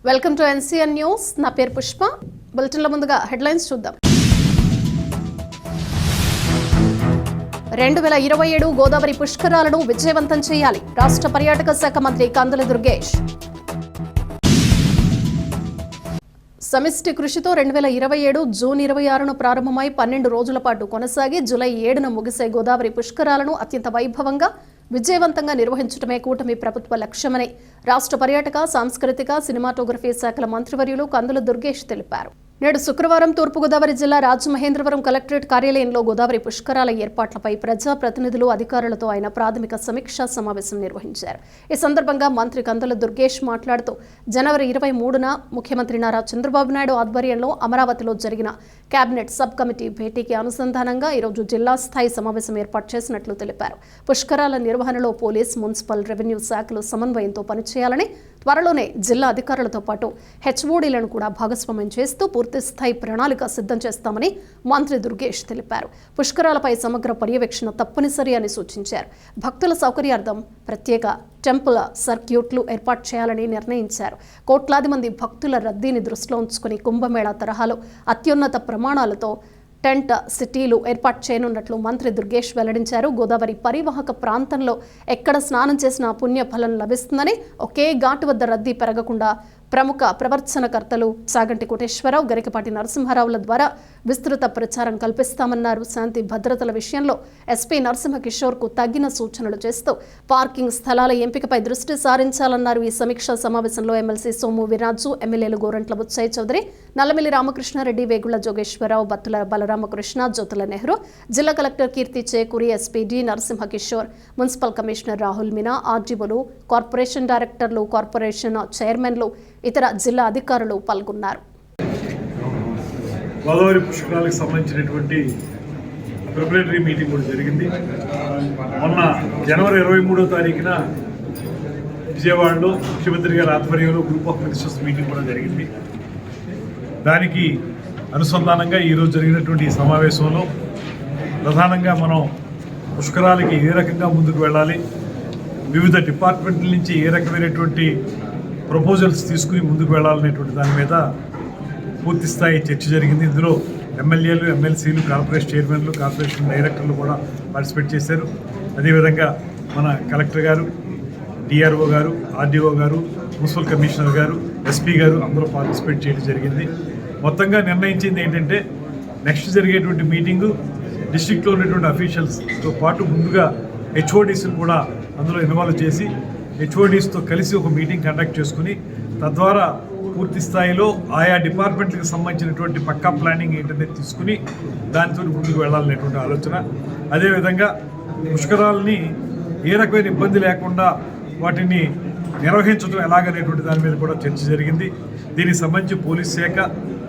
Welcome to NCN news. నా పేరు పుష్ప. బులెటిన్ల ముందుగా హెడ్లైన్స్ చూద్దాం. 2027 గోదావరి పుష్కరాలను విజయవంతం చేయాలి. రాష్ట్ర పర్యాటక శాఖ మంత్రి కందుల దుర్గేష్. సమిష్టి కృషితో 2027 జూన్ 26ను ప్రారంభమై 12 రోజుల పాటు కొనసాగి జూలై 7న ముగిసే గోదావరి పుష్కరాలను అత్యంత వైభవంగా విజయవంతంగా నిర్వహించడమే కూటమి ప్రభుత్వ లక్ష్యమని రాష్ట్ర పర్యాటక, సాంస్కృతిక, సినిమాటోగ్రఫీ శాఖల మంత్రివర్యులు కందుల దుర్గేష్ తెలిపారు. నేడు శుక్రవారం తూర్పుగోదావరి జిల్లా రాజమహేంద్రవరం కలెక్టరేట్ కార్యాలయంలో గోదావరి పుష్కరాల ఏర్పాట్లపై ప్రజాప్రతినిధులు, అధికారులతో ఆయన ప్రాథమిక సమీక్షా సమావేశం నిర్వహించారు. ఈ సందర్భంగా మంత్రి కందుల దుర్గేష్ మాట్లాడుతూ జనవరి 23న ముఖ్యమంత్రి నారా చంద్రబాబు నాయుడు ఆధ్వర్యంలో అమరావతిలో జరిగిన కేబినెట్ సబ్ కమిటీ భేటీకి అనుసంధానంగా ఈరోజు జిల్లా స్థాయి సమావేశం ఏర్పాటు చేసినట్లు తెలిపారు. పుష్కరాల నిర్వహణలో పోలీస్, మున్సిపల్, రెవెన్యూ శాఖలు సమన్వయంతో పనిచేయాలని, త్వరలోనే జిల్లా అధికారులతో పాటు హెచ్ఓడీలను కూడా భాగస్వామ్యం చేస్తూ పూర్తిస్థాయి ప్రణాళిక సిద్ధం చేస్తామని మంత్రి దుర్గేష్ తెలిపారు. పుష్కరాలపై సమగ్ర పర్యవేక్షణ తప్పనిసరి అని సూచించారు. భక్తుల సౌకర్యార్థం ప్రత్యేక టెంపుల్ సర్క్యూట్లు ఏర్పాటు చేయాలని నిర్ణయించారు. కోట్లాది మంది భక్తుల రద్దీని దృష్టిలో ఉంచుకుని కుంభమేళా తరహాలో అత్యున్నత ప్రమాణాలతో టెంట్ సిటీలు ఏర్పాటు చేయనున్నట్లు మంత్రి దుర్గేష్ వెల్లడించారు. గోదావరి పరివాహక ప్రాంతంలో ఎక్కడ స్నానం చేసినా పుణ్యఫలం లభిస్తుందని, ఒకే ఘాటు వద్ద రద్దీ పెరగకుండా ప్రముఖ ప్రవర్తనకర్తలు చాగంటి కోటేశ్వరరావు, గరికపాటి నరసింహారావుల ద్వారా విస్తృత ప్రచారం కల్పిస్తామన్నారు. శాంతి భద్రతల విషయంలో ఎస్పీ నరసింహకిషోర్కు తగిన సూచనలు చేస్తూ పార్కింగ్ స్థలాల ఎంపికపై దృష్టి సారించాలన్నారు. ఈ సమీక్షా సమావేశంలో ఎమ్మెల్సీ సోము వీర్రాజు, ఎమ్మెల్యేలు గోరంట్ల బుచ్చయ్య చౌదరి, నల్లమిల్లి రామకృష్ణారెడ్డి, వేగుళ్ల జోగేశ్వరరావు, బత్తుల బలరామకృష్ణ, జ్యోతుల నెహ్రూ, జిల్లా collector Keerthi Chekuri, SP D Narasimhakishore, municipal commissioner Rahul Meena, ఆర్డీఓలు, కార్పొరేషన్ డైరెక్టర్లు, కార్పొరేషన్ చైర్మన్లు, ఇతర జిల్లా అధికారులు పాల్గొన్నారు. గోదావరి పుష్కరాలకు సంబంధించినటువంటి ప్రిపరేటరీ మీటింగ్ కూడా జరిగింది. మొన్న జనవరి 23వ తారీఖున విజయవాడలో ముఖ్యమంత్రి గారి ఆధ్వర్యంలో గ్రూప్ ఆఫ్ మినిస్టర్స్ మీటింగ్ కూడా జరిగింది. దానికి అనుసంధానంగా ఈరోజు జరిగినటువంటి ఈ సమావేశంలో ప్రధానంగా మనం పుష్కరాలకి ఏ రకంగా ముందుకు వెళ్ళాలి, వివిధ డిపార్ట్మెంట్ల నుంచి ఏ రకమైనటువంటి ప్రపోజల్స్ తీసుకుని ముందుకు వెళ్ళాలనేటువంటి దాని మీద పూర్తి స్థాయి చర్చ జరిగింది. ఇందులో ఎమ్మెల్యేలు, ఎమ్మెల్సీలు, కార్పొరేషన్ చైర్మన్లు, కార్పొరేషన్ డైరెక్టర్లు కూడా పార్టిసిపేట్ చేశారు. అదేవిధంగా మన కలెక్టర్ గారు, డిఆర్ఓ గారు, ఆర్డీఓ గారు, మున్సిపల్ కమిషనర్ గారు, ఎస్పీ గారు అందరూ పార్టిసిపేట్ చేయడం జరిగింది. మొత్తంగా నిర్ణయించింది ఏంటంటే నెక్స్ట్ జరిగేటువంటి మీటింగు డిస్ట్రిక్ట్లో ఉన్నటువంటి అఫీషియల్స్తో పాటు ముందుగా హెచ్ఓడీస్ని కూడా అందులో ఇన్వాల్వ్ చేసి హెచ్ఓడీస్తో కలిసి ఒక మీటింగ్ కండక్ట్ చేసుకుని తద్వారా పూర్తి స్థాయిలో ఆయా డిపార్ట్మెంట్లకు సంబంధించినటువంటి పక్కా ప్లానింగ్ ఏంటనేది తీసుకుని దానితో ముందుకు వెళ్ళాలనేటువంటి ఆలోచన. అదేవిధంగా పుష్కరాలని ఏ రకమైన ఇబ్బంది లేకుండా వాటిని నిర్వహించడం ఎలాగనేటువంటి దాని మీద కూడా చర్చ జరిగింది. దీనికి సంబంధించి పోలీస్ శాఖ,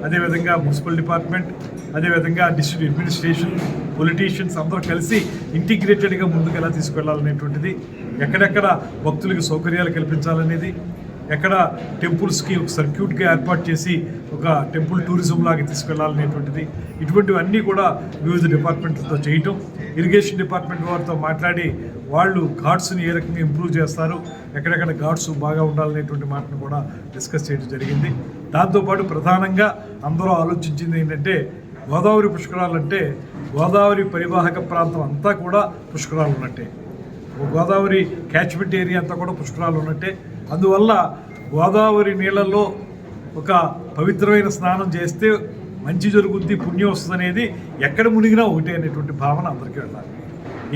అదేవిధంగా మున్సిపల్ డిపార్ట్మెంట్, అదేవిధంగా డిస్ట్రిక్ట్ అడ్మినిస్ట్రేషన్, పొలిటీషియన్స్ అందరూ కలిసి ఇంటిగ్రేటెడ్గా ముందుకు ఎలా తీసుకెళ్లాలనేటువంటిది, ఎక్కడెక్కడ భక్తులకి సౌకర్యాలు కల్పించాలనేది, ఎక్కడ టెంపుల్స్కి ఒక సర్క్యూట్గా ఏర్పాటు చేసి ఒక టెంపుల్ టూరిజం లాగా తీసుకెళ్లాలనేటువంటిది, ఇటువంటివన్నీ కూడా వివిధ డిపార్ట్మెంట్లతో చేయటం, ఇరిగేషన్ డిపార్ట్మెంట్ వారితో మాట్లాడి వాళ్ళు ఘాట్స్ని ఏ రకంగా ఇంప్రూవ్ చేస్తారు, ఎక్కడెక్కడ ఘాట్స్ బాగా ఉండాలనేటువంటి మాటను కూడా డిస్కస్ చేయడం జరిగింది. దాంతోపాటు ప్రధానంగా అందరూ ఆలోచించింది ఏంటంటే గోదావరి పుష్కరాలంటే గోదావరి పరివాహక ప్రాంతం అంతా కూడా పుష్కరాలు ఉన్నట్టే, గోదావరి క్యాచ్మెంట్ ఏరియా అంతా కూడా పుష్కరాలు ఉన్నట్టే. అందువల్ల గోదావరి నీళ్ళల్లో ఒక పవిత్రమైన స్నానం చేస్తే మంచి జరుగుద్ది, పుణ్యం వస్తుంది అనేది ఎక్కడ మునిగినా ఒకటే అనేటువంటి భావన అందరికీ వెళ్ళాలి.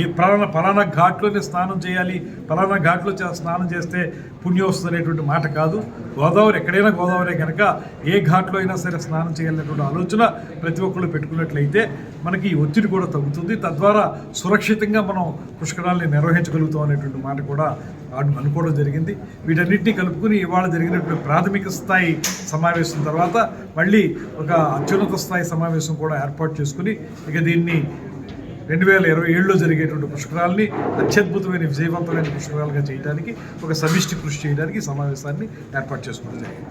ఈ పలానా ఘాట్లోనే స్నానం చేయాలి, పలానా ఘాట్లో స్నానం చేస్తే పుణ్యం వస్తుంది అనేటువంటి మాట కాదు. గోదావరి ఎక్కడైనా గోదావరి కనుక ఏ ఘాట్లో అయినా సరే స్నానం చేయాలనేటువంటి ఆలోచన ప్రతి ఒక్కళ్ళు పెట్టుకున్నట్లయితే మనకి ఈ ఒత్తిడి కూడా తగ్గుతుంది. తద్వారా సురక్షితంగా మనం పుష్కరాల్ని నిర్వహించగలుగుతాం అనేటువంటి మాట కూడా అనుకోవడం జరిగింది. వీటన్నిటిని కలుపుకుని ఇవాళ జరిగినటువంటి ప్రాథమిక స్థాయి సమావేశం తర్వాత మళ్ళీ ఒక అత్యున్నత స్థాయి సమావేశం కూడా ఏర్పాటు చేసుకుని ఇక దీన్ని 2027లో జరిగేటువంటి పుష్కరాలని అత్యద్భుతమైన విజయవంతమైన పుష్కరాలుగా చేయడానికి ఒక సమిష్టి కృషి చేయడానికి సమావేశాన్ని ఏర్పాటు చేసుకోవడం జరిగింది.